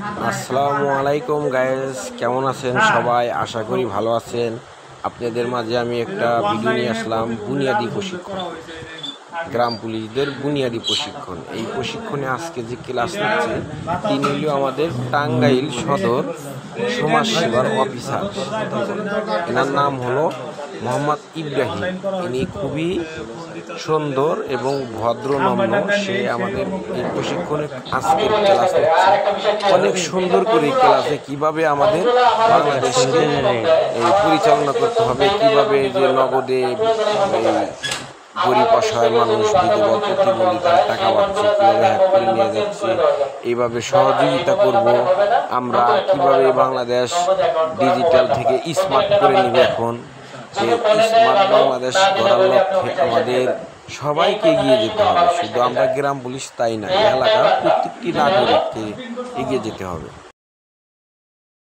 আসসালামু আলাইকুম গাইস, কেমন আছেন সবাই? আশা করি ভালো আছেন। আপনাদের মাঝে আমি একটা ভিডিও নিয়ে আসলাম বুনিয়াদী প্রশিক্ষণ, গ্রাম পুলিশদের বুনিয়াদী প্রশিক্ষণ। এই প্রশিক্ষণে আজকে যে ক্লাস নিচ্ছে তিনি হল আমাদের টাঙ্গাইল সদর সমাজসেবার অফিসার। এনার নাম হলো মোহাম্মদ ইব্রাহিম। ইনি খুবই সুন্দর এবং ভদ্রনম্র। সে আমাদের এই প্রশিক্ষণে আজকের ক্লাস নিচ্ছে। অনেক সুন্দর করে ক্লাসে কিভাবে আমাদের বাংলাদেশকে এই পরিচালনা করতে হবে, কিভাবে যে নগদে গরিব অসহায় মানুষ, বিধবা, প্রতিবন্ধী তারা টাকা পাচ্ছে, কীভাবে হ্যাক করে নিয়ে যাচ্ছে, এইভাবে সহযোগিতা করব আমরা, কিভাবে বাংলাদেশ ডিজিটাল থেকে স্মার্ট করে নিবে। এখন এই স্মার্ট বাংলাদেশ গড়ার লক্ষ্যে আমাদের সবাইকে এগিয়ে যেতে হবে। শুধু আমরা গ্রাম পুলিশ তাই না, এলাকার প্রত্যেকটি নাগরিককে এগিয়ে যেতে হবে।